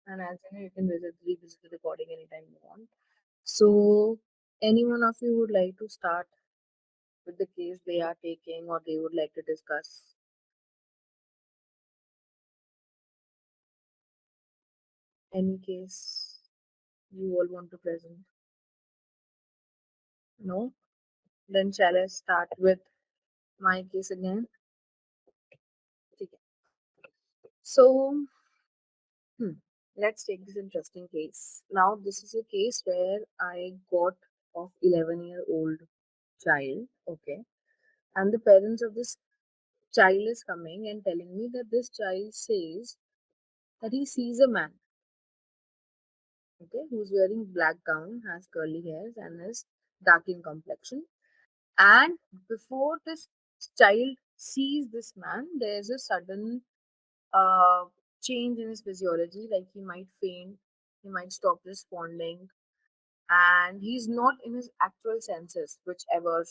And as you know, you can revisit the recording anytime you want. So, any one of you would like to start with the case they are taking or they would like to discuss? Any case you all want to present? No? Then shall I start with my case again? Okay. So, hmm, let's take this interesting case. Now, this is a case where I got of 11-year-old child, okay, and the parents of this child is coming and telling me that this child says that he sees a man, okay, who's wearing black gown, has curly hairs, and is dark in complexion. And before this child sees this man, there's a sudden uh, change in his physiology, like he might faint, he might stop responding, and he's not in his actual senses, whichever,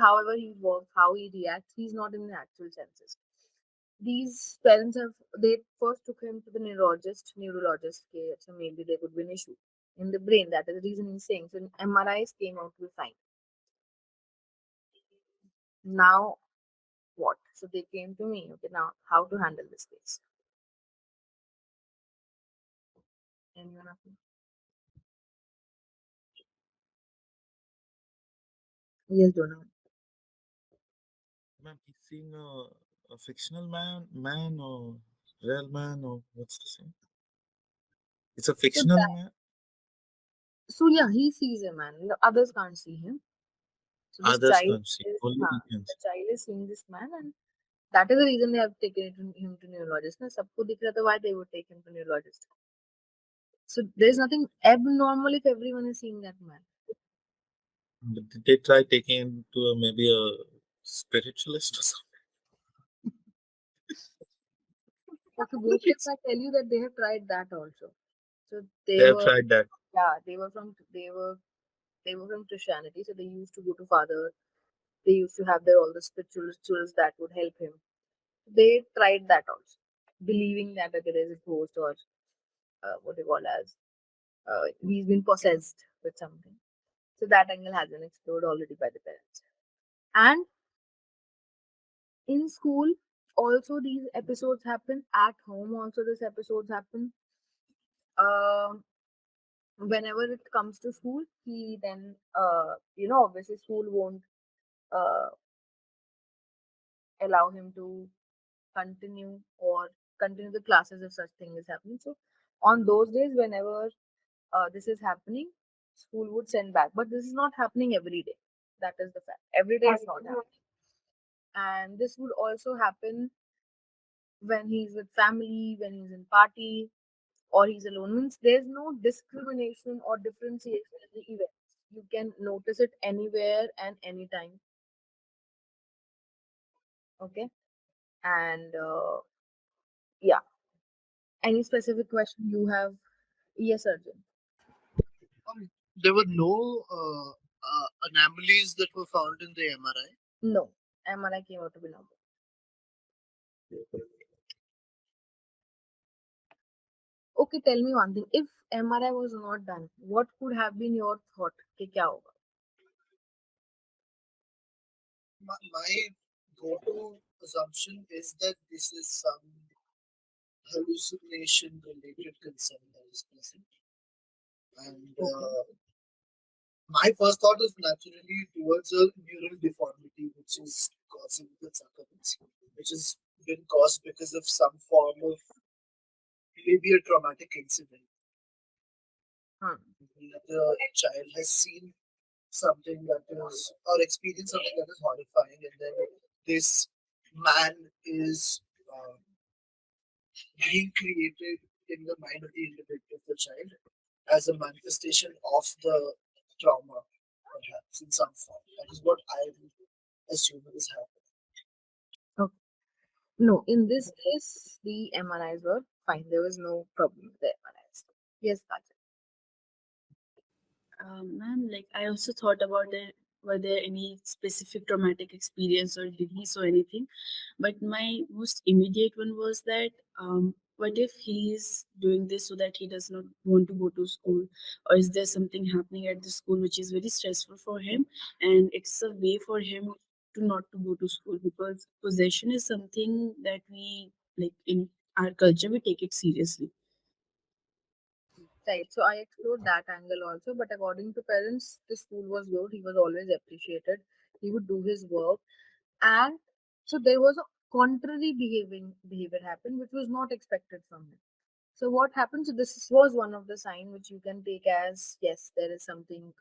however he works, how he reacts, he's not in the actual senses. These parents have they first took him to the neurologist. Okay, so maybe there could be an issue in the brain. That is the reason he's saying. So MRIs came out to be fine. Now what? So they came to me. Okay, now how to handle this case? Anyone of you? Yes, Donna. Ma'am, he's seeing a fictional man or real man or what's the same? It's a So fictional that man. so yeah, he sees a man. The others can't see him. So this Others child can't see. is Only he can the see. child is seeing this man, and that is the reason they have taken him to neurologist. Na sabko dikh raha tha, why they would take him to neurologist? So there's nothing abnormal if everyone is seeing that man. But did they try taking him to maybe a spiritualist or something? Okay, wait if I tell you that they have tried that also. So They they have were, tried that. yeah, they were from Christianity. So they used to go to Father. They used to have their all the spiritual rituals that would help him. They tried that also, believing that okay, there is a ghost or what they call as he's been possessed with something. So that angle has been explored already by the parents. And in school, also these episodes happen. At home, also these episodes happen. Um Whenever it comes to school, he then obviously school won't uh, allow him to continue or continue the classes if such thing is happening. So on those days, whenever this is happening, school would send back. But this is not happening every day. That is the fact. Every day is not happening. And this would also happen when he's with family, when he's in party, or he's alone. Means there's no discrimination or differentiation in the events. You can notice it anywhere and anytime. Okay. And yeah, any specific question you have? Yes, Arjun. There were no anomalies that were found in the MRI. No, MRI came out to be normal. Okay, tell me one thing. If MRI was not done, what could have been your thought? कि क्या होगा? My go-to assumption is that this is some hallucination related concern that is present. And Okay. my first thought is naturally towards a neural deformity, which is causing this occurrence, which has been caused because of some form of maybe a traumatic incident. Hmm. The child has seen something that is, or experienced something that is horrifying, and then this man is being created in the mind of the individual, of the child, as a manifestation of the trauma, perhaps in some form. That is what I would assume is happening. Okay. No, in this case, the MRIs were fine. There was no problem with the MRIs. Yes, Kajal. Ma'am, like I also thought about it. Were there any specific traumatic experience or did he saw anything? But my most immediate one was that what if he's doing this so that he does not want to go to school, or is there something happening at the school which is very stressful for him, and it's a way for him to not to go to school, because possession is something that we, like, in our culture we take it seriously. Right. So I explored that angle also, but according to parents, the school was good. He was always appreciated. He would do his work, and so there was a contrary behavior happened, which was not expected from him. So what happens? So this was one of the sign which you can take as yes, there is something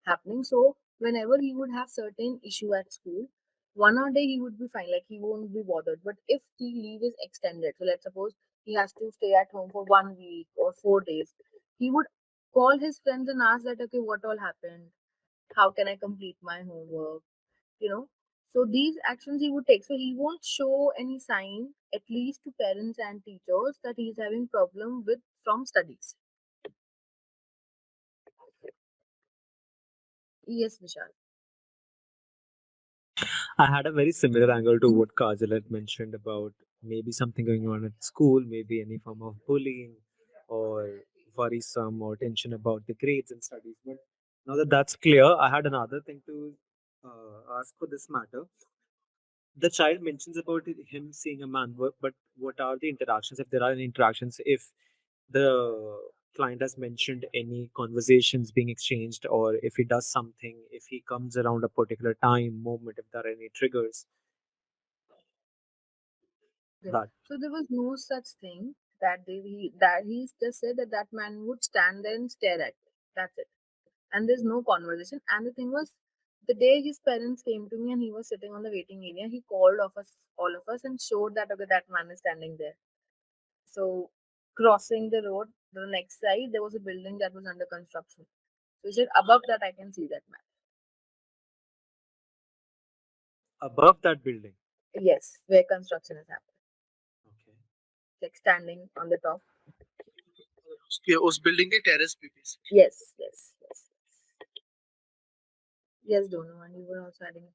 happening. So whenever he would have certain issue at school, one or day he would be fine, like he won't be bothered. But if the leave is extended, so let's suppose he has to stay at home for 1 week or 4 days, he would call his friends and ask that okay, what all happened? How can I complete my homework? You know, so these actions he would take, so he won't show any sign at least to parents and teachers that he's having problem with from studies. Yes, Vishal. I had a very similar angle to what Kajal had mentioned about maybe something going on at school, maybe any form of bullying or worrisome or tension about the grades and studies. But now that that's clear, I had another thing to ask for this matter. The child mentions about him seeing a man, but what are the interactions, if there are any interactions, if the client has mentioned any conversations being exchanged, or if he does something, if he comes around a particular time moment, if there are any triggers Okay. that So there was no such thing that that he just said that that man would stand there and stare at me. That's it. And there's no conversation. And the thing was, the day his parents came to me and he was sitting on the waiting area, he called of us all of us and showed that okay, that man is standing there. So crossing the road, the next side there was a building that was under construction. So he said above that I can see that man. above that building. Yes, where construction is happening. Okay. Like standing on the top. उसके उस building के terrace पे basically. Yes, yes, yes, yes. Yes, Donovan, you were also adding.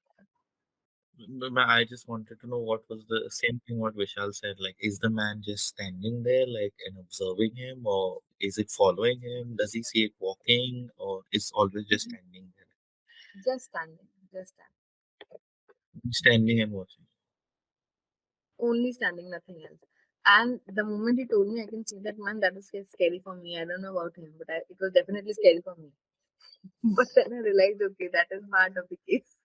But I just wanted to know what was the same thing what Vishal said. Like, is the man just standing there, like, and observing him, or is it following him? Does he see it walking, or is always just standing there, Just standing, just standing. standing and watching? Only standing, nothing else. And the moment he told me I can see that man, that was scary for me. I don't know about him, but it was definitely scary for me. But then I realized, okay, that is part of the case.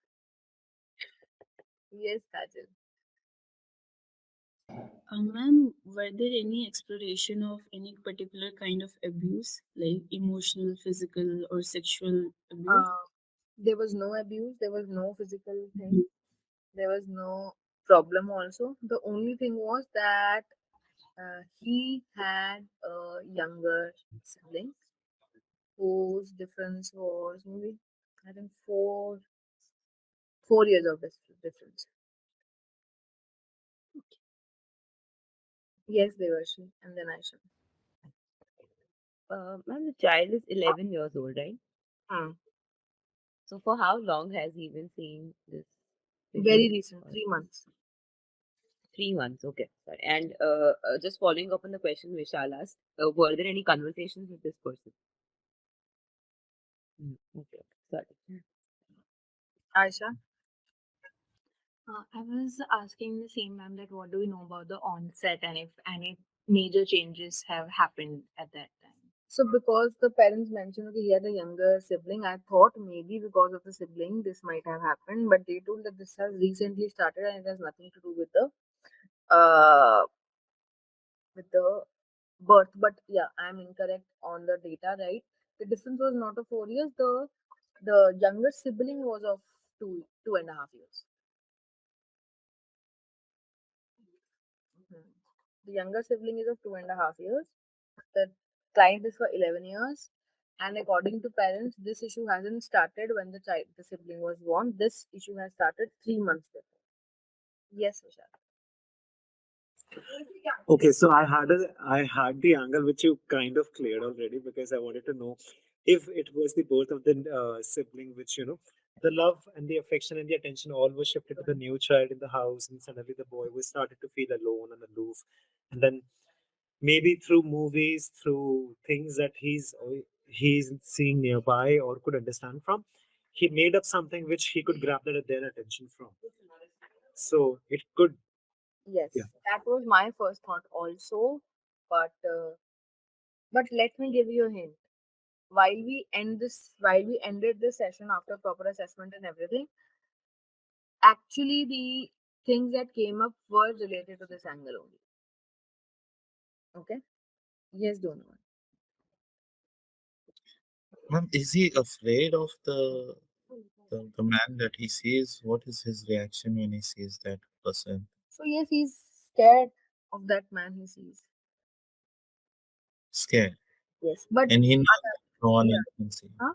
Yes, Kajal. Ma'am, were there any exploration of any particular kind of abuse, like emotional, physical, or sexual abuse? Uh, there was no abuse, there was no physical thing, there was no problem also. The only thing was that he had a younger sibling whose difference was maybe, I think, 4 years of difference. Yes, they were she and then Aisha. Ma'am, the child is 11 years old, right? Hmm. So for how long has he been seeing this Very sibling? recent, Or 3 months. 3 months, okay. Sorry. And just following up on the question Vishal asked, were there any conversations with this person? Okay, okay. Sorry. Aisha. I was asking the same ma'am that what do we know about the onset and if any major changes have happened at that time. So because the parents mentioned okay, he had a younger sibling, I thought maybe because of the sibling this might have happened, but they told that this has recently started and it has nothing to do uh with the birth. But yeah, I'm incorrect on the data, right? The difference was not of 4 years. The younger sibling was of 2.5 years. Mhm. The younger sibling is of 2.5 years. The client is for 11 years. And according to parents, this issue hasn't started when the sibling was born. This issue has started 3 months before. Yes, Vishal. Okay, so I had the angle which you kind of cleared already, because I wanted to know if it was the birth of the sibling, which the love and the affection and the attention all was shifted to the new child in the house, and suddenly the boy was started to feel alone and aloof, and then maybe through movies, through things that he's seeing nearby or could understand from, he made up something which he could grab their attention from. So it could, yeah. Yes, that was my first thought also. But let me give you a hint. While we ended this session after proper assessment and everything, actually the things that came up were related to this angle only. Okay? Yes, don't know. Ma'am, is he afraid of the man that he sees? What is his reaction when he sees that person? So yes, he's scared of that man he sees. Scared. Yes, but And he knows that no one yeah, else can see. huh?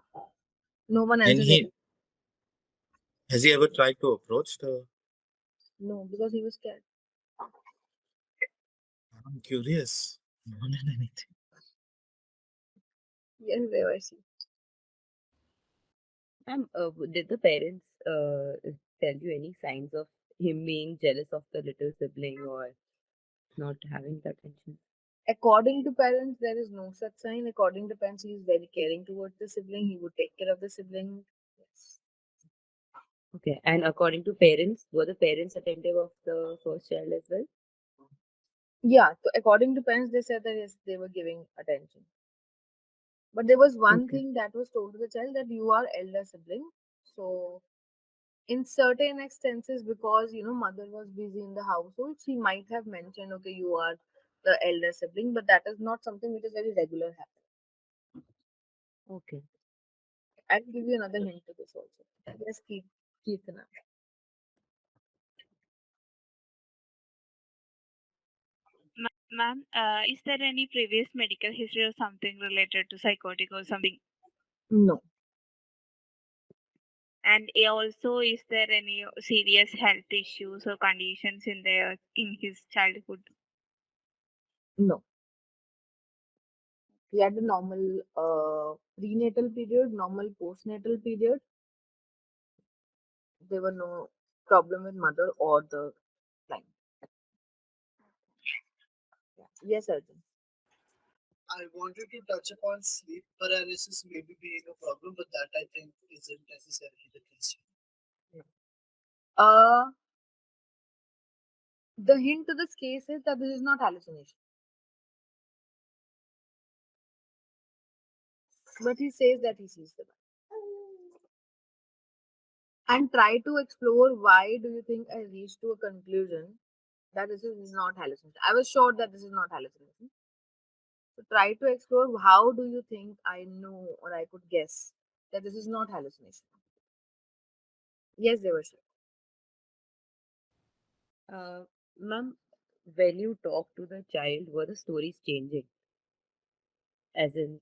No one else And is able. he has he ever tried to approach the No, because he was scared. I'm curious. More than anything. Yes, they were she. And did the parents tell you any signs of him being jealous of the little sibling or not having the attention? According to parents, there is no such sign. According to parents, he is very caring towards the sibling. He would take care of the sibling. Yes. Okay. And according to parents, were the parents attentive of the first child as well? Yeah, so according to parents, they said that yes, they were giving attention. But there was one Okay. thing that was told to the child that you are elder sibling. So in certain extenses, because mother was busy in the household, she might have mentioned, okay, you are the elder sibling, but that is not something which is very regular happen. Okay. I'll give you another hint to this also. Yes, keep an eye. Ma'am, is there any previous medical history or something related to psychotic or something? No, And also, is there any serious health issues or conditions in his childhood? no. He had a normal prenatal period, normal postnatal period. There were no problem with mother or the client. Yeah. Yes, Arjun. I wanted to touch upon sleep paralysis maybe being a problem, but that I think isn't necessarily the case. Uh, the hint to this case is that this is not hallucination. But he says that he sees the man. And try to explore why do you think I reached to a conclusion that this is not hallucination. I was sure that this is not hallucination. So try to explore how do you think I know or I could guess that this is not hallucination. Yes, they were sure. Uh, Ma'am, when you talk to the child, were the stories changing? As in,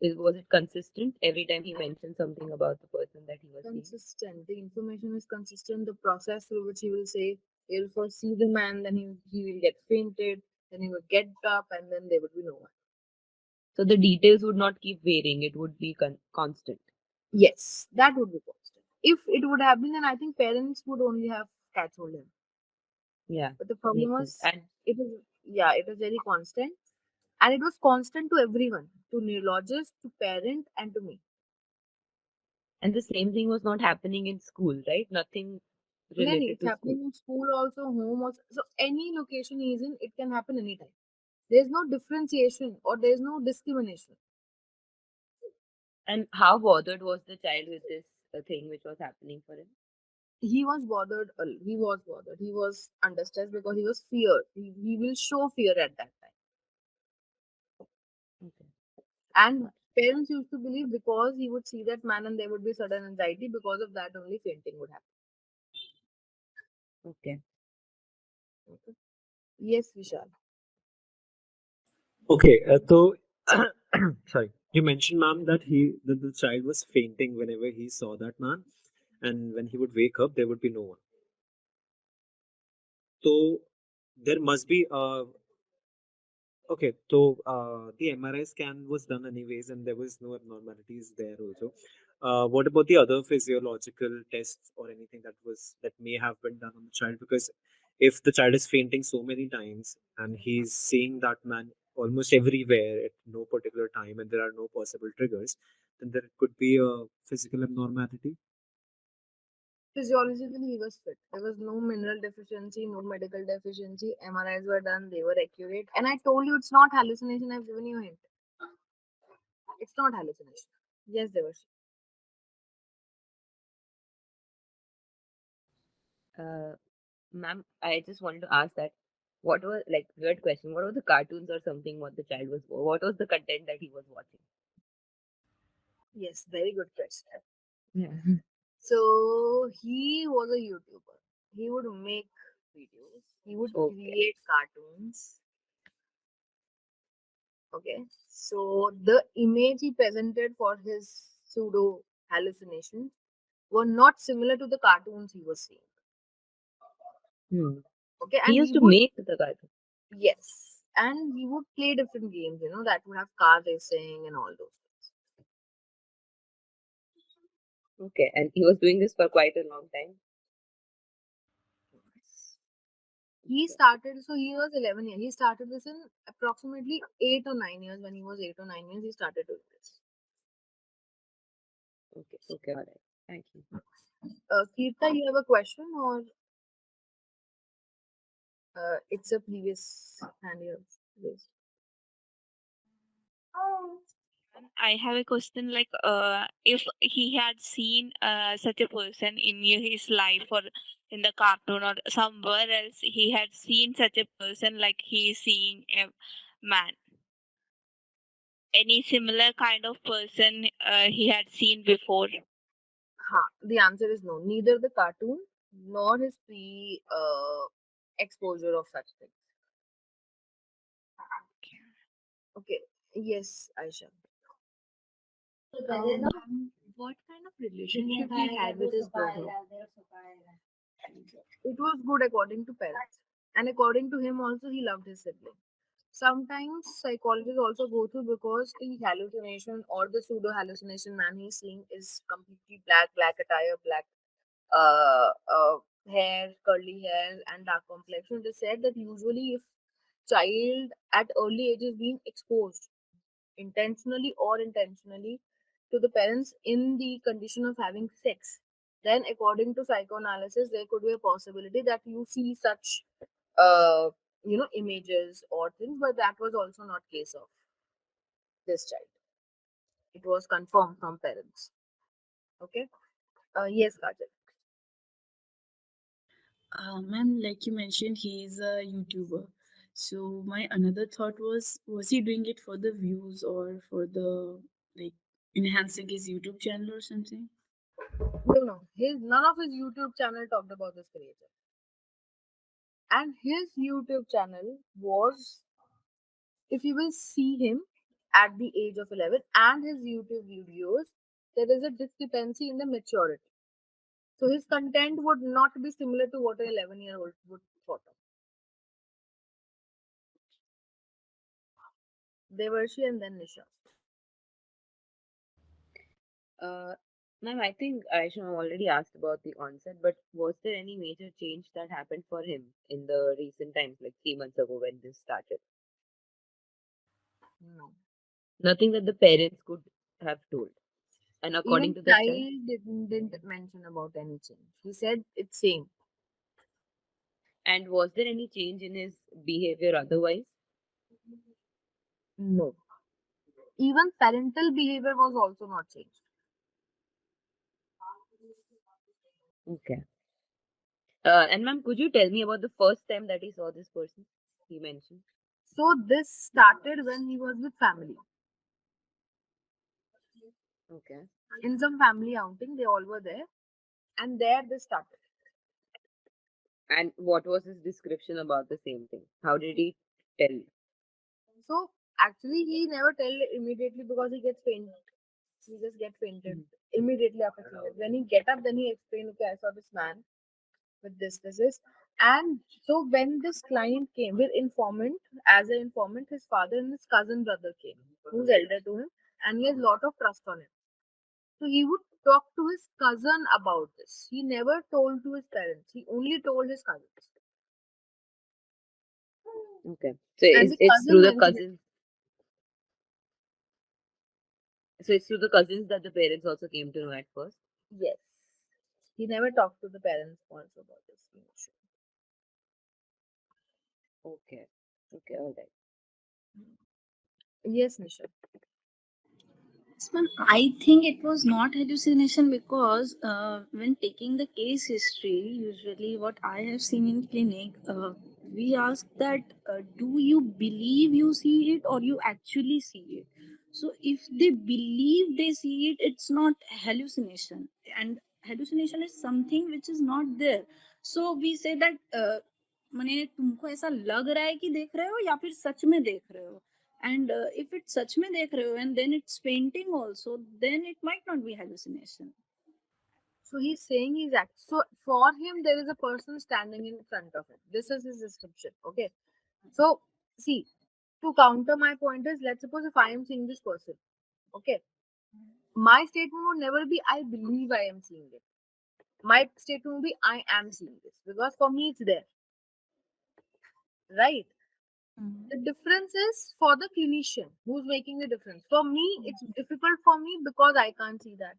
was it consistent every time he mentioned something about the person that he was seeing? Consistent. The information is consistent. The process through which he will say he'll first see the man, then he will get fainted, then he would get up, and then there would be no one. So the details would not keep varying, it would be constant. Yes, that would be constant. If it would have been, then I think parents would only have catch hold him. Yeah, But the problem makes sense. was, And it was very constant, and it was constant to everyone, to neurologist, to parent, and to me. the same thing was not happening in school, right? Nothing Then related it's to school. happening in school also, home also. So any location he's in, it can happen anytime. There's no differentiation or there's no discrimination. And how bothered was the child with this thing which was happening for him? He was bothered. He was bothered. He was under stress because he was feared. He will show fear at that time. Okay, And got parents used to believe because he would see that man and there would be sudden anxiety, because of that only fainting would happen. it. Okay. Okay. Yes, Vishal. Okay, so sorry, you mentioned, ma'am, that the child was fainting whenever he saw that man, and when he would wake up, there would be no one. So there must be okay. So the MRI scan was done anyways, and there was no abnormalities there also. What about the other physiological tests or anything that may have been done on the child? Because if the child is fainting so many times and he's seeing that man almost everywhere at no particular time and there are no possible triggers, then there could be a physical abnormality. Physiologically, he was fit. There was no mineral deficiency, no medical deficiency. MRIs were done, they were accurate. And I told you it's not hallucination. I've given you a hint. It's not hallucination. Yes, there was. Uh, Ma'am, I just wanted to ask that what was like weird question. What were the cartoons or something what the child was what was the content that he was watching? Yes, very good question. Yeah. So he was a YouTuber. He would make videos. He would Okay. create cartoons. Okay. So the image he presented for his pseudo hallucination were not similar to the cartoons he was seeing. Hmm. Okay. He And used he to would, make the cartoon. yes. And he would play different games, that would have car racing and all those Okay, and he was doing this for quite a long time. things. He started, so he was 11 years. He started this in approximately 8 or 9 years. When he was 8 or 9 years, he started doing this. Okay, okay, all right. Thank you. Kirta, you have a question or it's a previous hand you have raised? I have a question like if he had seen such a person in his life or in the cartoon or somewhere else he had seen such a person like he is seeing a man. Any similar kind of person he had seen before? The answer is no. Neither the cartoon nor his pre exposure of such things. Okay. Yes, Aisha. What kind of relationship he had with his brother? It was good according to parents. And according to him also he loved his sibling. Sometimes psychologists also go through because the hallucination or the pseudo hallucination man he's seeing is completely black attire, black hair, curly hair, and dark complexion. It is said that usually if child at early age is being exposed intentionally or intentionally to the parents in the condition of having sex, then according to psychoanalysis there could be a possibility that you see such uh, images or things, but that was also not case of this child. It was confirmed from parents. Okay. Yes, Kajal. Ma'am, like you mentioned, he is a YouTuber. So my another thought was he doing it for the views or for the like enhancing his YouTube channel or something? No, his none of his YouTube channel talked about this creator, and his YouTube channel was, if you will see him at the age of 11 and his YouTube videos, there is a discrepancy in the maturity. So his content would not be similar to what an 11-year-old would thought of. Devarshi and then Nisha. Uh, Ma'am, I think Aisha already asked about the onset, but was there any major change that happened for him in the recent times, like 3 months ago when this started? No. Nothing that the parents could have told. And according Even to the child, child didn't mention about any change. He said it's same. and was there any change in his behavior otherwise? No. Even parental behavior was also not changed. Okay. And ma'am, could you tell me about the first time that he saw this person? He mentioned. So this started when he was with family. Okay. In some family outing, they all were there, and there this started. And what was his description about the same thing? How did he tell? So actually, he never tell immediately because he gets faint. He just get fainted Mhm. immediately after seeing it. When he get up, then he explained, okay, I saw this man with this is. And so when this client came with informant, as an informant, his father and his cousin brother came, who's elder to him, and he has lot of trust on him. So he would talk to his cousin about this. He never told to his parents. He only told his cousins. Okay. So And the it's through cousin the mentioned it. cousins. So it's through the cousins that the parents also came to know at first. Yes. He never talked to the parents also about this emotion. Okay. Okay. All right. Yes, Nisha. Ma'am, I think it was not hallucination because when taking the case history, usually what I have seen in clinic, we ask that do you believe you see it or you actually see it? So if they believe they see it, it's not hallucination, and hallucination is something which is not there. So we say that माने तुमको ऐसा लग रहा है कि देख रहे हो या फिर सच में देख रहे हो, and if it's सच में देख रहे हो and then it's painting also, then it might not be hallucination. So he's saying he's act. So for him, there is a person standing in front of him. This is his description. Okay. So see, to counter my point is, let's suppose if I am seeing this person. Okay. My statement would never be I believe I am seeing it. My statement would be I am seeing this because for me it's there. Right. The difference is for the clinician who's making the difference. For me, it's difficult for me because I can't see that.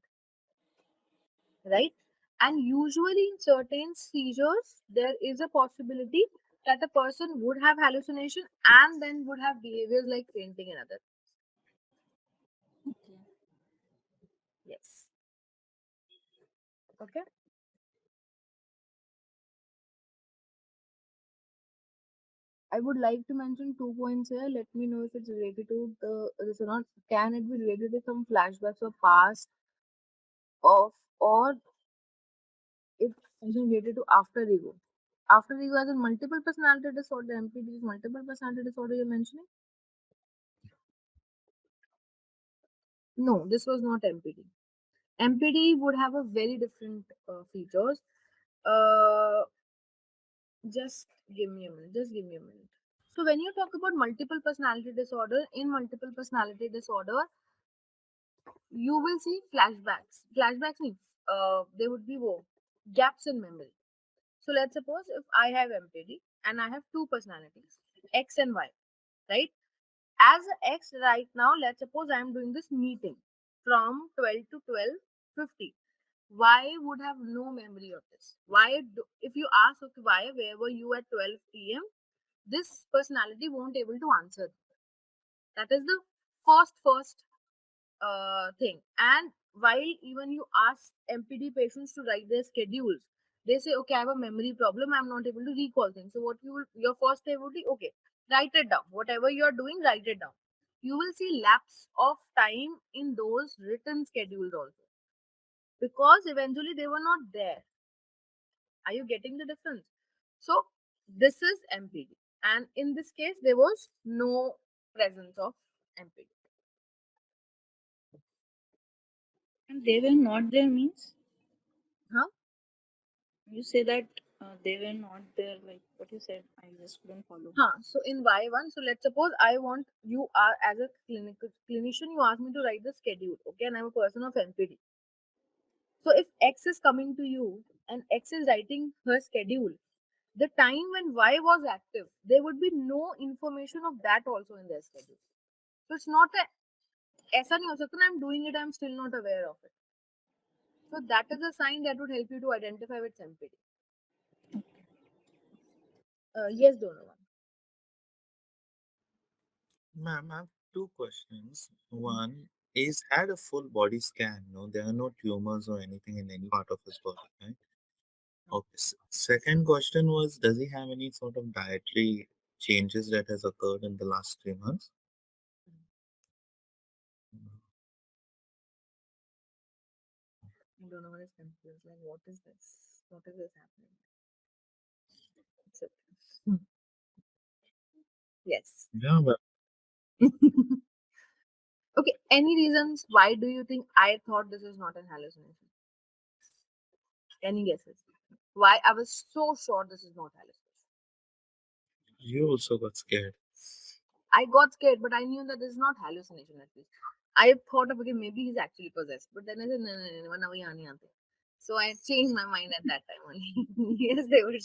Right? And usually in certain seizures, there is a possibility that a person would have hallucination and then would have behaviors like fainting and other. Yes. Okay. I would like to mention 2 points here. Let me know if it's related to the this or not. Can it be related to some flashbacks or past of, or it's something related to after ego? After ego as in multiple personality disorder, MPD is multiple personality disorder you're mentioning? No, this was not MPD. MPD would have a very different features. Uh, just give me a minute. Just give me a minute. So when you talk about multiple personality disorder, in multiple personality disorder, you will see flashbacks. Flashbacks means there would be gaps in memory. So let's suppose if I have MPD and I have two personalities, X and Y, right? As a X right now, let's suppose I am doing this meeting from 12 to 12:50. Why would have no memory of this? If you ask, okay, why, where were you at 12 p.m., this personality won't able to answer. That is the first thing. And while even you ask MPD patients to write their schedules, they say, okay, I have a memory problem, I'm not able to recall things. So what your first step would be, okay, write it down. Whatever you are doing, write it down. You will see lapse of time in those written schedules also, because eventually they were not there. Are you getting the difference? So this is MPD, and in this case there was no presence of MPD. And they were not there means Huh? you say that they were not there, like what you said, I just couldn't follow. Huh. So in Y1, so let's suppose I want you are as a clinical clinician, you ask me to write the schedule, okay, and I'm a person of MPD. So if X is coming to you and X is writing her schedule, the time when Y was active, there would be no information of that also in their schedule. So it's not a ऐसा नहीं हो सकता ना, I'm doing it, I'm still not aware of it. So that is a sign that would help you to identify with MPD. Yes, Donovan. Ma'am, I have two questions. One is had a full body scan. No, there are no tumors or anything in any part of his body, right? Okay. Second question was, does he have any sort of dietary changes that has occurred in the last 3 months? Donovan is confused. Like, what is this? What is this happening? So, yes. Yeah, but Okay, any reasons why do you think I thought this is not an hallucination? Any guesses? Why I was so sure this is not hallucination? you also got scared. I got scared, but I knew that this is not hallucination at least. I thought of, okay, maybe he's actually possessed. But then I said, no, no, no, no, now we are not. So I changed my mind at that time only. Yes, they were.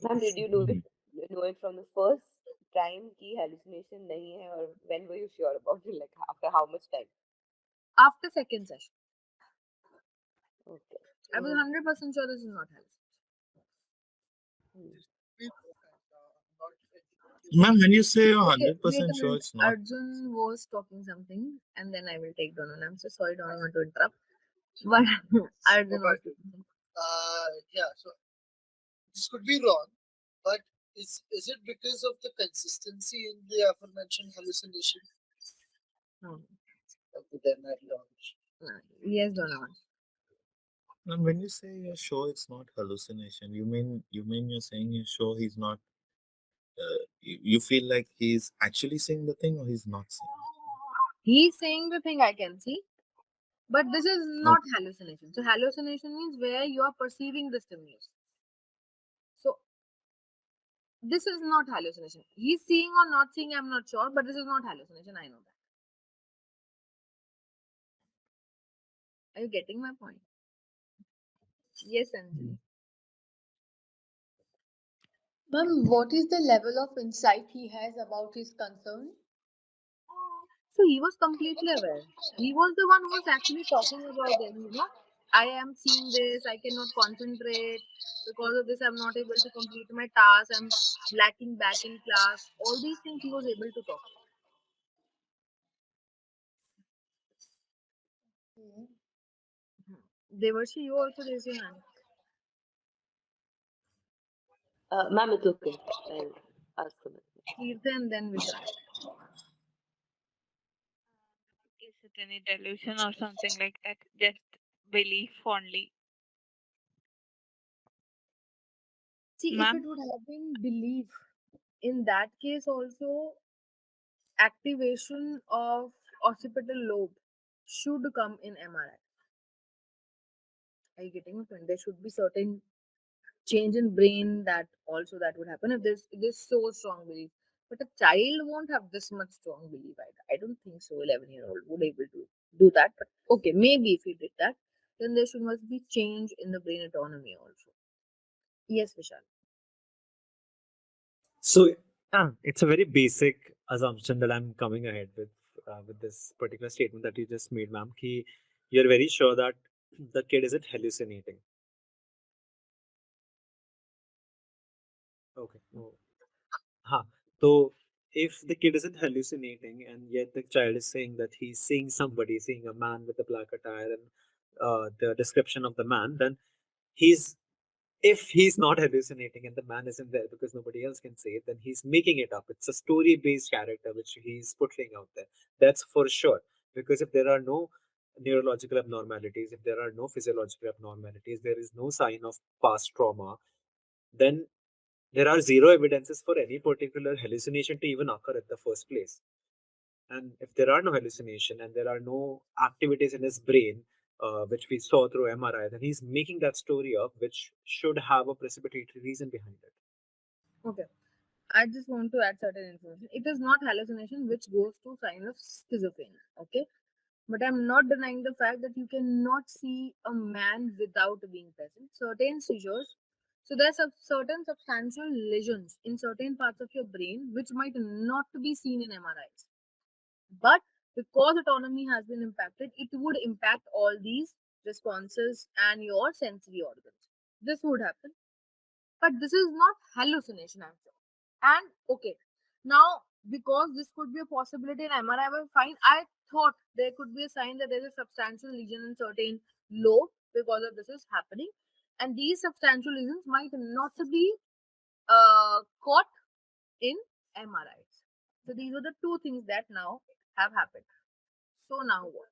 Ma'am, did you do it? know it from the first time कि hallucination नहीं है, or when were you sure about it? Like after how much time? After second session, Okay. I was 100% sure this is not hallucination. Hmm. We know, and I'm not educated Ma'am, when you enough. say you're Okay, wait 100% a sure minute. it's not, Arjun was talking something, and then I will take Donald. I'm so sorry, Donald, I want to interrupt. But No, Arjun was but talking something. yeah, so this could be wrong, but is it because of the consistency in the aforementioned hallucination? No, Okay, then I don't. no. Yes, Donald. and when you say you're sure it's not hallucination, you mean you're saying you're sure he's not. You feel like he's actually saying the thing or he's not saying the He's saying the thing I can see, but this is thing. not hallucination. So hallucination means where you are perceiving the stimulus. So this is not hallucination. He's seeing or not seeing, I'm not sure, but this is not hallucination. I know that. Are you getting my point? Yes, Anjali. Ma'am, what is the level of insight he has about his concern? So he was completely aware. He was the one who was actually talking about them. I am seeing this, I cannot concentrate. Because of this, I'm not able to complete my task, I'm lacking back in class. All these things he was able to talk Okay. about. Devarshi, you also raise your hand. Ma'am, it's okay. I'll ask him. Kirtan and then Vishal. Is it any delusion or something like that? Just belief only. See, if it Ma'am? would have been belief, in that case also, activation of occipital lobe should come in MRI. Are you getting my point? There should be certain change in brain that would happen if there's so strong belief. But a child won't have this much strong belief. I don't think so. 11-year-old would able to do that. But okay, maybe if he did that, then there should must be change in the brain autonomy also. Yes, Vishal. So it's a very basic assumption that I'm coming ahead with this particular statement that you just made, ma'am. Ki you're very sure that the kid isn't hallucinating. Okay. Oh. Huh. So if the kid isn't hallucinating and yet the child is saying that he's seeing somebody, seeing a man with a black attire and the description of the man, then he's if he's not hallucinating and the man isn't there because nobody else can say it, then he's making it up. It's a story based character which he's portraying out there. That's for sure. Because if there are no neurological abnormalities, if there are no physiological abnormalities, there is no sign of past trauma, then there are zero evidences for any particular hallucination to even occur at the first place. And if there are no hallucination and there are no activities in his brain, which we saw through MRI, then he's making that story up, which should have a precipitated reason behind it. Okay. I just want to add certain information. It is not hallucination which goes to sign of schizophrenia. Okay. But I'm not denying the fact that you cannot see a man without being present. Certain seizures, so there's a certain substantial lesions in certain parts of your brain which might not be seen in MRIs. But because autonomy has been impacted, it would impact all these responses and your sensory organs. This would happen. But this is not hallucination, I'm sure. And okay, now because this could be a possibility in MRI, will find I thought there could be a sign that there's a substantial lesion in certain lobe because of this is happening, and these substantial lesions might not be caught in MRIs. So these are the two things that now have happened. So now what?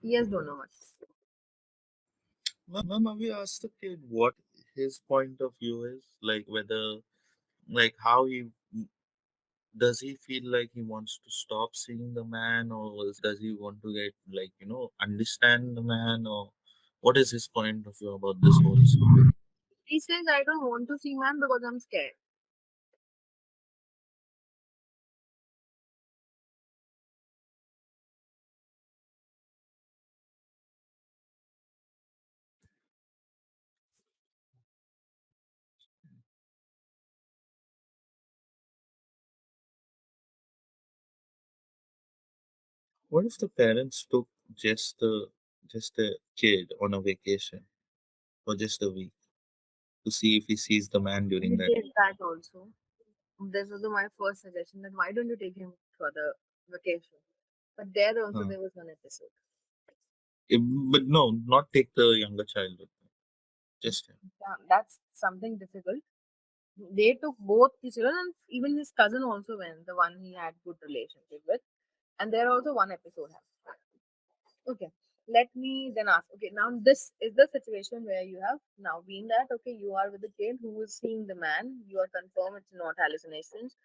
Yes, Donovan. Ma'am, have you asked the kid what his point of view is? Like whether, like how he does he feel like he wants to stop seeing the man, or does he want to get like understand the man, or what is his point of view about this whole situation? He says, I don't want to see man because I'm scared. What if the parents took just a kid on a vacation for just a week to see if he sees the man We during that? did that also. This was my first suggestion that why don't you take him for the vacation? But there also Huh. there was one episode. But no, not take the younger child with them. Just him. Yeah, that's something difficult. They took both the children and even his cousin also went, the one he had good relationship with. And there also one episode has. Okay. Let me then ask. Okay, now this is the situation where you have now been that okay, you are with the kid who is seeing the man. You are confirmed it's not hallucinations.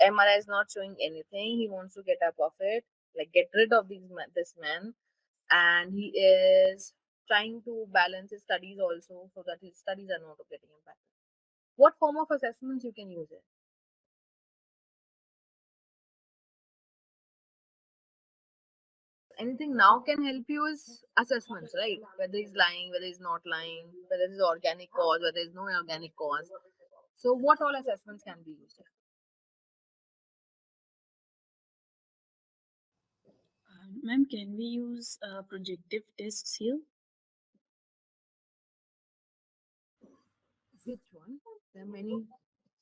MRI is not showing anything. He wants to get up of it, like get rid of this man, and he is trying to balance his studies also so that his studies are not getting impacted. What form of assessments you can use it? Anything now can help you is assessments, right? Whether he's lying, whether he's not lying, whether it's organic cause, whether there's no organic cause. So, what all assessments can be used? Ma'am, can we use projective tests here? Which one? There are many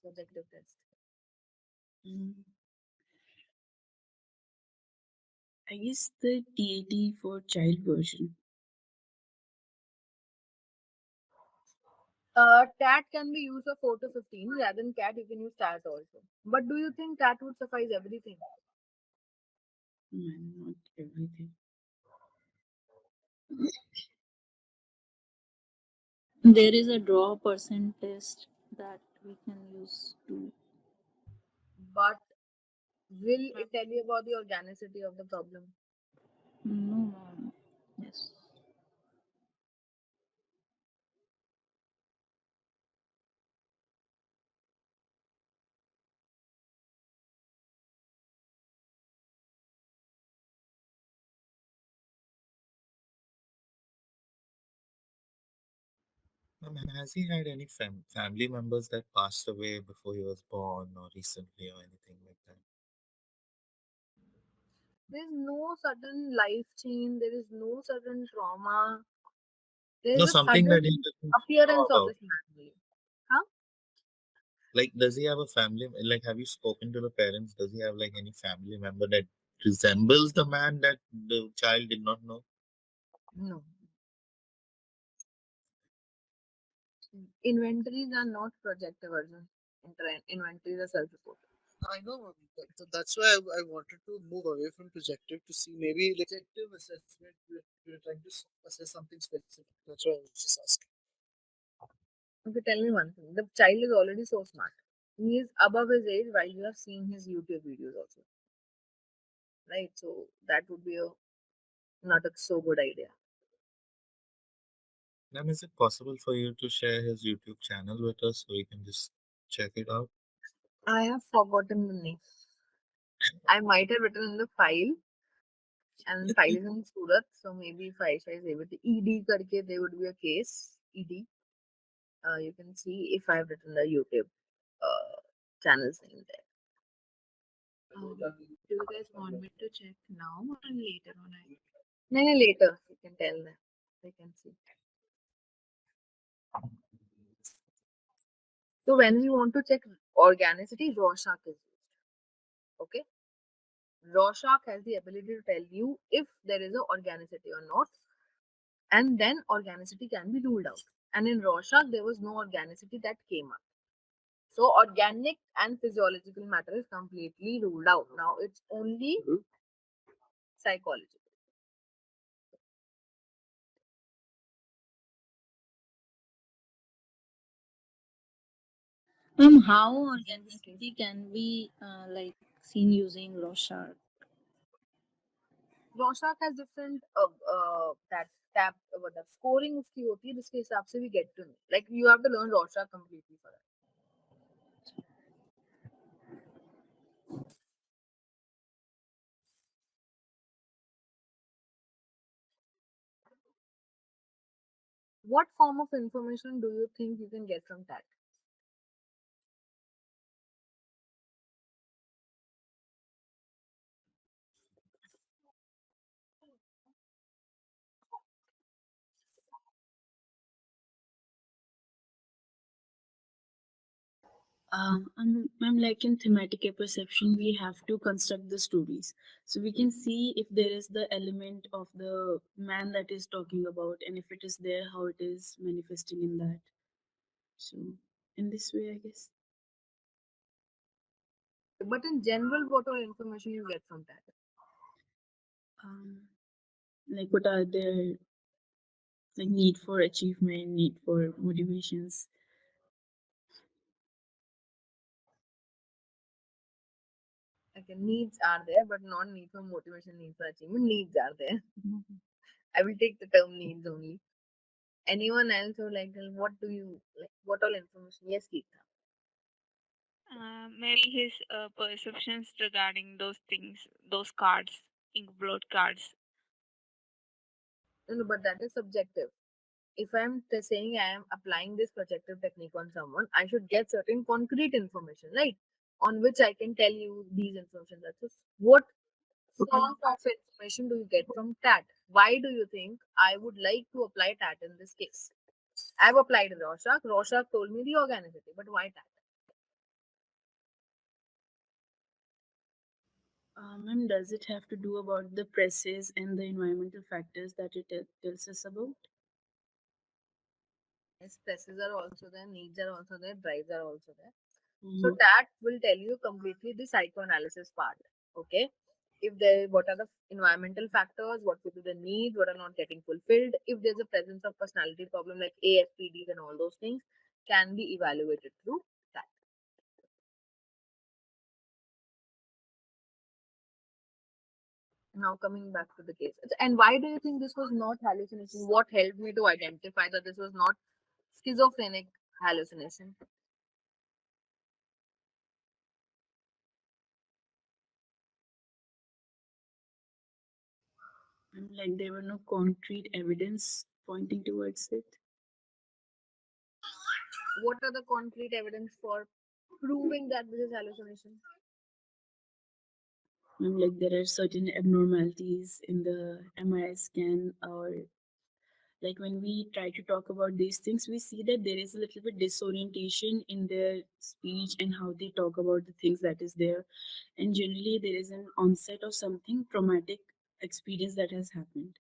subjective tests. Mm, I guess the TAT for child version. TAT can be used for 4 to 15. Rather than CAT, you can use TAT also. But do you think TAT would suffice everything? Ma'am, not everything. There is a draw percent test that we can use to. But will it tell you about the organicity of the problem? No, no, no. Yes. Has he had any family members that passed away before he was born or recently or anything like that? There is no sudden life change, there is no sudden trauma, there No, is a something that he sudden doesn't know appearance of about. this family. Huh? Like, does he have a family? Like, have you spoken to the parents? Does he have like any family member that resembles the man that the child did not know? No. Inventories are not projective version. Inventories are self-reported. I know, ma'am. That's why I wanted to move away from projective to see maybe like objective assessment. We're trying to assess something specific. That's why I was just asking. Okay, tell me one thing. The child is already so smart. He is above his age while you have seen his YouTube videos also. Right? So that would be a not a so good idea. Then is it possible for you to share his YouTube channel with us so we can just check it out? I have forgotten the name. I might have written in the file, and the file is in Surat, so maybe if Aisha is able to ED karke, there would be a case ED. You can see if I have written the YouTube channel's name there. Do you guys want me to check now or later on? No, no, later you can tell them. They can see. So when we want to check organicity, Rorschach is used. Okay, Rorschach has the ability to tell you if there is a organicity or not, and then organicity can be ruled out. And in Rorschach, there was no organicity that came up. So organic and physiological matter is completely ruled out. Now it's only psychological. How Isn't this case? organicity can be like seen using Rorschach. Rorschach has different that tab the scoring उसकी होती है जिसके हिसाब से we get to know. Like you have to learn Rorschach completely for that. What form of information do you think you can get from that? I'm like in thematic perception, we have to construct the stories. So we can see if there is the element of the man that is talking about, and if it is there, how it is manifesting in that. So in this way, I guess. But in general, what all information you get from that? Um, like what are their like need for achievement, need for motivations. Okay, needs are there, but not need for motivation, need for achievement. Needs are there. I will take the term needs only. Anyone else who like what do you like? What all information? Yes, Geeta. Maybe his perceptions regarding those things, those cards, inkblot cards. No, no, but that is subjective. If I'm saying I am applying this projective technique on someone, I should get certain concrete information, right? On which I can tell you these information. That's just what form of information do you get from TAT? Why do you think I would like to apply TAT in this case? I've applied Rorschach. Rorschach told me the organicity, but why TAT? And does it have to do about the presses and the environmental factors that it tells us about? Yes, stresses are also there, needs are also there, drives are also there. So Mhm. that will tell you completely the psychoanalysis part. Okay. If there what are the environmental factors, what could be the needs, what are not getting fulfilled, if there's a presence of personality problem like ASPDs and all those things can be evaluated through that. Now coming back to the case. And why do you think this was not hallucination? What helped me to identify that this was not schizophrenic hallucination? And like there were no concrete evidence pointing towards it. What are the concrete evidence for proving that this is hallucination? Like there are certain abnormalities in the MRI scan, or like when we try to talk about these things, we see that there is a little bit disorientation in their speech and how they talk about the things that is there. And generally, there is an onset of something traumatic experience that has happened.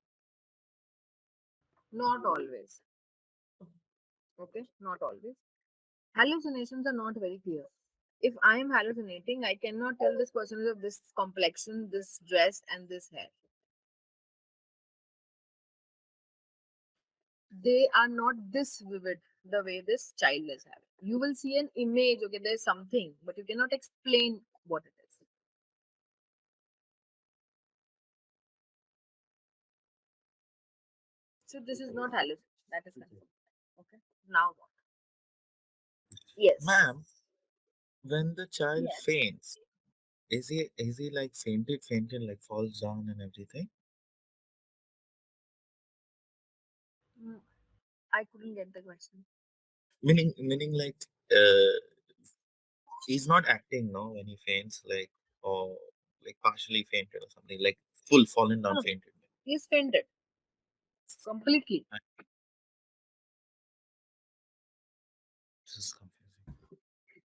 Not always. Okay, not always. Hallucinations are not very clear. If I am hallucinating, I cannot tell this person is of this complexion, this dress, and this hair. They are not this vivid the way this child is having. You will see an image, okay, there's something, but you cannot explain what it is. So this is not hallucination. That is confirmed. Okay. Now what? Yes. Ma'am, when the child Yes. faints, is he like fainted, like falls down and everything? Mm, I couldn't get the question. Meaning like uh he's not acting no when he faints, like, or like partially fainted or something, like full fallen No, down no. fainted. He's fainted completely. Right? This is confusing.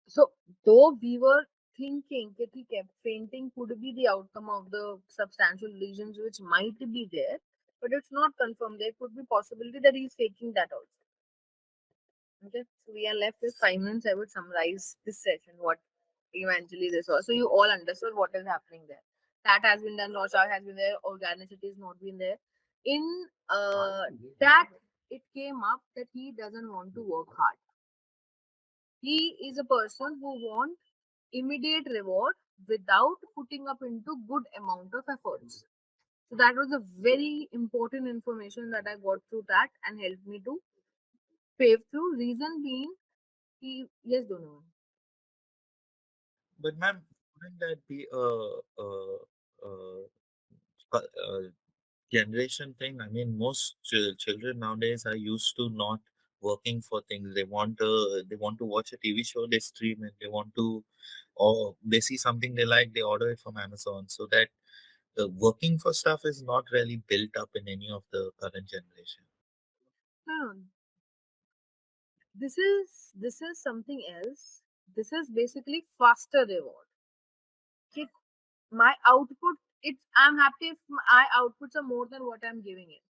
So, though we were thinking that he kept fainting could be the outcome of the substantial lesions which might be there, but it's not confirmed. There could be possibility that he's faking that also. Okay, so we are left with 5 minutes. I would summarize this session. What eventually this was. So you all understood what is happening there. That has been done. Rorschach has been there. Organicity has not been there. In that, it came up that he doesn't want to work hard. He is a person who wants immediate reward without putting up into good amount of efforts. So that was a very important information that I got through that and helped me to pave through. Reason being, he yes, Donovan. But ma'am, wouldn't that be a generation thing? I mean, most children nowadays are used to not working for things. They want to watch a TV show, they stream it. They want to, or they see something they like, they order it from Amazon. So that working for stuff is not really built up in any of the current generation. No, no, this is something else. This is basically faster reward. Okay, my output. It's I'm happy if my outputs are more than what I'm giving it.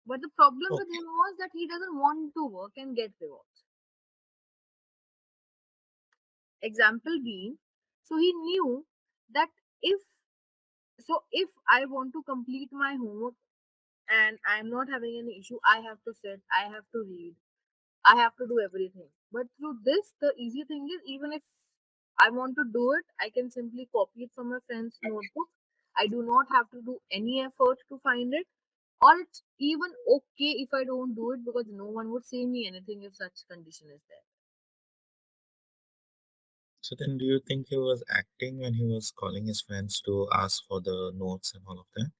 But the problem with Okay. him was that he doesn't want to work and get rewards. Example being, so he knew that if if I want to complete my homework and I'm not having any issue, I have to sit, I have to read, I have to do everything. But through this, the easy thing is even if I want to do it, I can simply copy it from my friend's notebook. I do not have to do any effort to find it. Or it's even okay if I don't do it because no one would say me anything if such condition is there. So then, do you think he was acting when he was calling his friends to ask for the notes and all of that?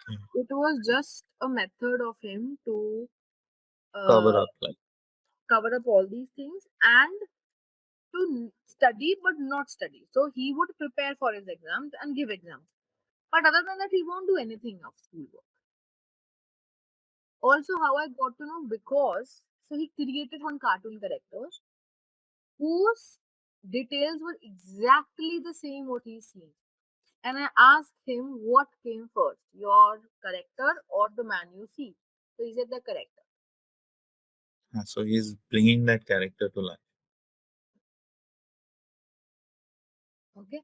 Okay. It was just a method of him to Cover uh, up, like. cover up all these things and to study but not study. So he would prepare for his exams and give exams. But other than that, he won't do anything of schoolwork. Also, how I got to know because so he created one cartoon characters whose details were exactly the same what he's seen. And I asked him what came first, your character or the man you see. So he said the character. So he's bringing that character to life. Okay.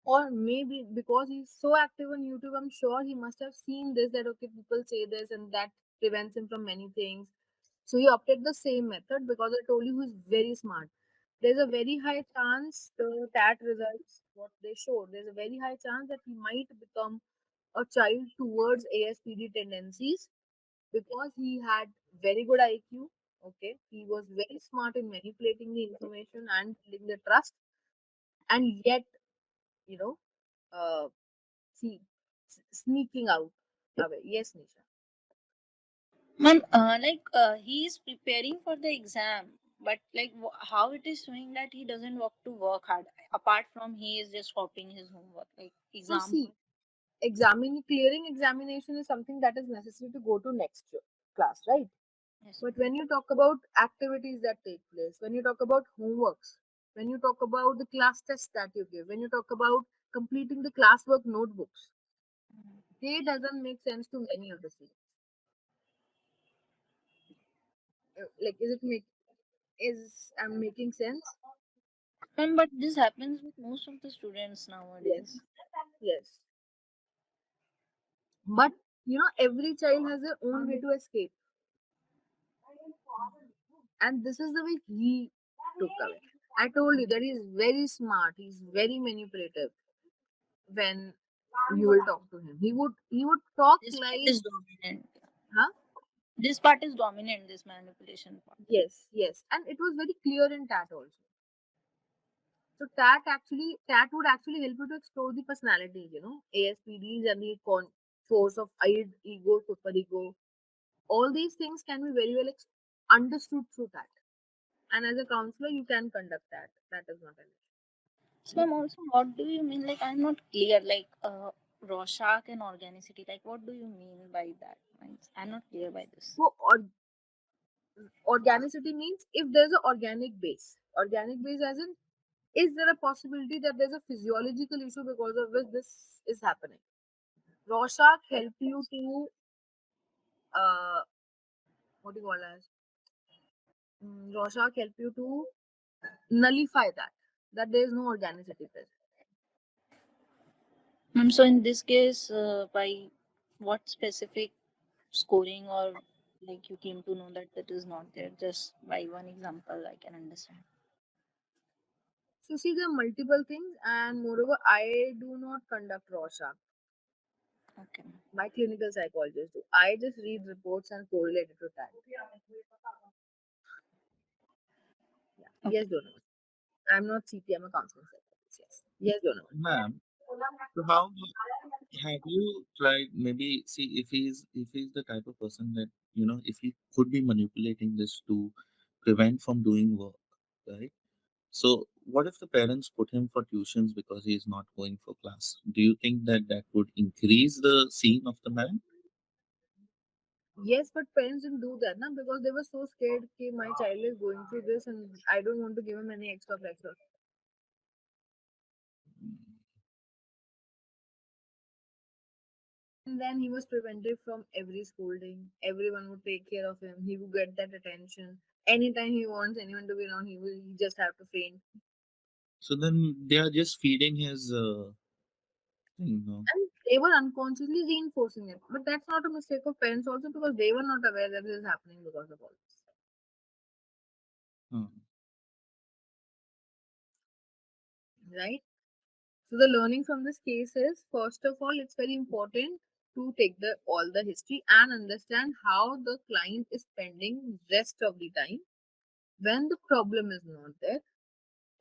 Or maybe because he's so active on YouTube, I'm sure he must have seen this that okay, people say this and that prevents him from many things. So he opted the same method because I told you he's very smart. There's a very high chance the TAT results, what they show, there's a very high chance that he might become a child towards ASPD tendencies because he had very good IQ. Okay, he was very smart in manipulating the information and building the trust, and yet, you know, uh, see, sneaking out away. Yes, Nisha. Ma'am, he is preparing for the exam, but like how it is showing that he doesn't want to work hard. Apart from he is just copying his homework, like So example. see, examining clearing examination is something that is necessary to go to next class, right? Yes, But ma'am. when you talk about activities that take place, when you talk about homeworks, when you talk about the class tests that you give, when you talk about completing the classwork notebooks, they doesn't make sense to many of the students. Like, is it make is I'm making sense? Ma'am, but this happens with most of the students Yes, nowadays. yes. But every child has their own way to escape, and this is the way he took away. I told you that he's very smart. He's very manipulative. When you will talk to him, he would talk This part like, is dominant. huh? This part is dominant. This manipulation part. Yes, yes, and it was very clear in TAT also. So TAT would actually help you to explore the personalities, ASPDs and the force of id, ego, superego. All these things can be very well understood through that. And as a counselor, you can conduct that. That is not an So, ma'am, also, what do you mean? Like, I'm not clear. Like, Rorschach and organicity. Like, what do you mean by that? I'm not clear by issue. this. So, organicity means if there's an organic base. Organic base as in, is there a possibility that there's a physiological issue because of which this is happening? Rorschach help you to, what do you call as? Rorschach help you to nullify that there is no organicity present. So in this case, by what specific scoring or like you came to know that that is not there? Just by one example, I can understand. So see, there are multiple things, and moreover, I do not conduct Rorschach. Okay. My clinical psychologist do. I just read reports and correlate it to that. Yeah. Okay. Yes, Donovan. I'm not CP. I'm a counseling psychologist. Yes. Yes, Donovan. Ma'am, so how have you tried maybe see if he's the type of person that if he could be manipulating this to prevent from doing work, right? So what if the parents put him for tuitions because he is not going for class? Do you think that that would increase the scene of the man? Yes, but parents didn't do that, na, because they were so scared that my child is going through this and I don't want to give him any extra pressure. And then he was prevented from every scolding. Everyone would take care of him. He would get that attention. Anytime he wants anyone to be around, he just have to faint. So then they are just feeding his thing, no? And they were unconsciously reinforcing it. But that's not a mistake of parents also because they were not aware that this is happening because of all this. Huh. Right? So the learning from this case is first of all, it's very important to take the all the history and understand how the client is spending rest of the time when the problem is not there.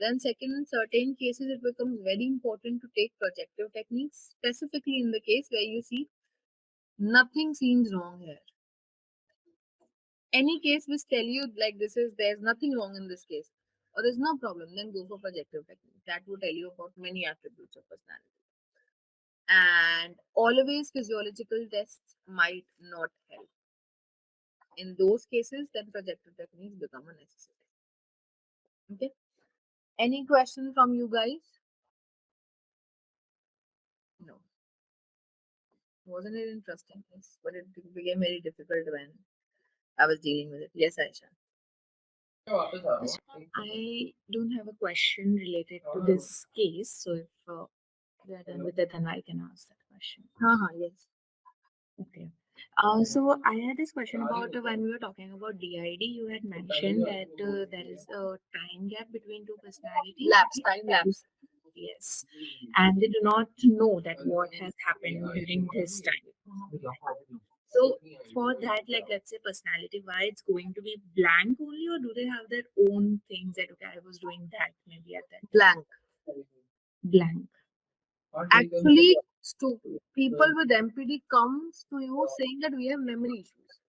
Then second, in certain cases, it becomes very important to take projective techniques, specifically in the case where you see nothing seems wrong here. Any case which tell you like this is there's nothing wrong in this case or there's no problem, then go for projective technique. That will tell you about many attributes of personality. And always physiological tests might not help. In those cases, then projective techniques become a necessity. Okay. Any question from you guys? No. Wasn't it interesting? Yes. But it became very difficult when I was dealing with it. Yes, Aisha. So I don't have a question related to this case. So if we are done with it, then I can ask that question. Yes. Okay. So I had this question about when we were talking about DID, you had mentioned that there is a time gap between two personalities. Time lapse. Yes. And they do not know that what has happened during this time. So for that, like let's say personality, why it's going to be blank only, or do they have their own things that okay, I was doing that maybe at that Blank. blank. Actually, people with MPD comes to you saying that we have memory issues.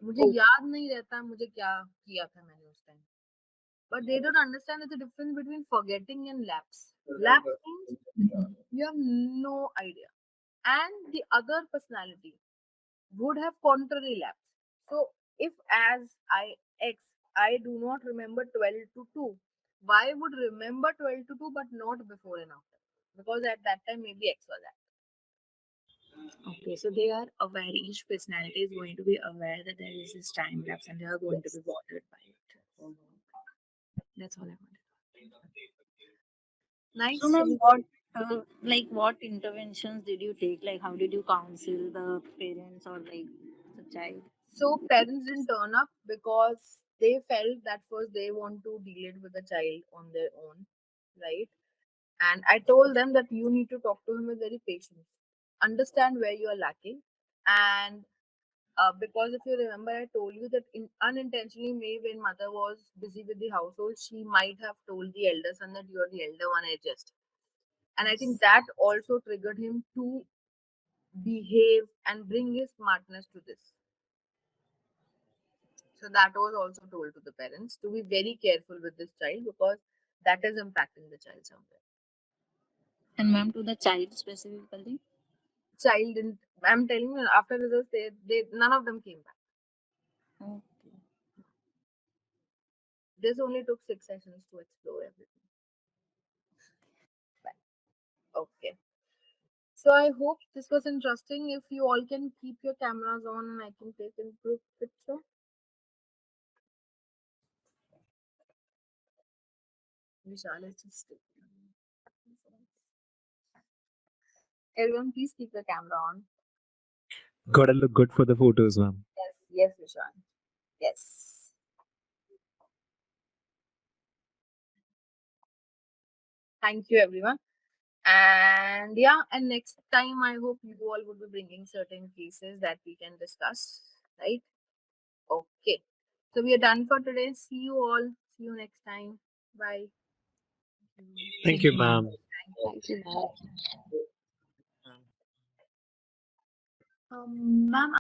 मुझे Oh, याद नहीं रहता मुझे क्या किया था मैंने उस time. But they don't understand the difference between forgetting and lapse. Lapse means you have no idea. And the other personality would have contrary lapse. So if as I do not remember 12 to 2, why would remember 12 to 2 but not before and after? Because at that time maybe X was that. okay. So they are aware. Each personality is going to be aware that there is this time lapse, and they are going to be bothered by it. That's all I wanted. So, Nice. ma'am, what interventions did you take? Like, how did you counsel the parents or like the child? So parents didn't turn up because they felt that first they want to deal it with the child on their own, right? And I told them that you need to talk to him with very patience, understand where you are lacking, and because if you remember, I told you that unintentionally, maybe when mother was busy with the household, she might have told the elder son that you are the elder one. Adjust, and I think that also triggered him to behave and bring his smartness to this. So that was also told to the parents to be very careful with this child because that is impacting the child somewhere. And ma'am, to the child specifically? Child didn't. I'm telling you, after results, they none of them came back. Okay. This only took 6 sessions to explore everything. But, okay. So I hope this was interesting. If you all can keep your cameras on and I can take a group picture. Vishal is just everyone please keep your camera on. Gotta look good for the photos, ma'am. Yes, Vishal. Yes. Thank you, everyone. And yeah, and next time I hope you all would be bringing certain cases that we can discuss, right? Okay. So we are done for today. See you all. See you next time. Bye. Thank you, ma'am. Thank you, Matt. Um, Ma'am,